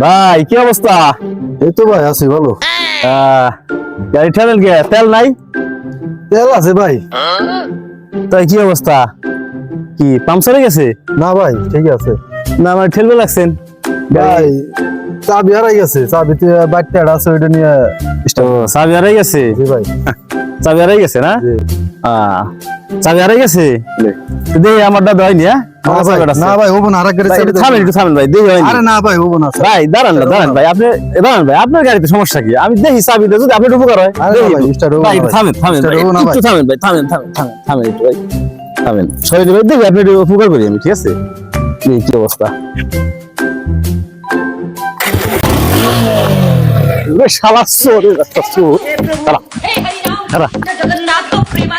ভাই কি অবস্থা? এই তো ভাই আছি ভালো। গাড়ি ঠেলেন কে? তেল নাই? তেল আছে ভাই। তাই কি অবস্থা? কি পাংচার হয়ে গেছে? না ভাই ঠিক আছে। না আমার ঠেলবে লাগছেন ভাই চাবি হারাই গেছে, চাবিতে বাচ্চাটা আছে ওইটা নিয়ে তো চাবি হারাই গেছে। জি ভাই। চাবি হারাই গেছে না? জি। চাবি হারাই গেছে দেখি আমারটা দেয়নি। না ভাই না ভাই হবো না, আরেক গাড়ি চাবি থামেন একটু থামেন ভাই, দেখি হয়নি। আরে না ভাই হবো না ভাই দাঁড়ান না, দাঁড়ান ভাই, আপনি দাঁড়ান ভাই, আপনার গাড়িতে সমস্যা কি? আমি দেখি চাবিটা যদি আপনার উপকার হয়। আরে না ভাই স্টার্ট হবো ভাই না একটু ভাই। থামেন থামেন Start ভাই, হবো না একটু ভাই। থামেন ভাই, থামেন থামেন থামেন থামেন একটু ভাই, থামেন। সরি ভাই, দেখি আপনি একটু উপকার করি আমি, ঠিক আছে? দেখি কি অবস্থা। শালা চোর, একটা চোর। দাঁড়া, हे हरिराम दादा। जगन्नाथ प्रेमा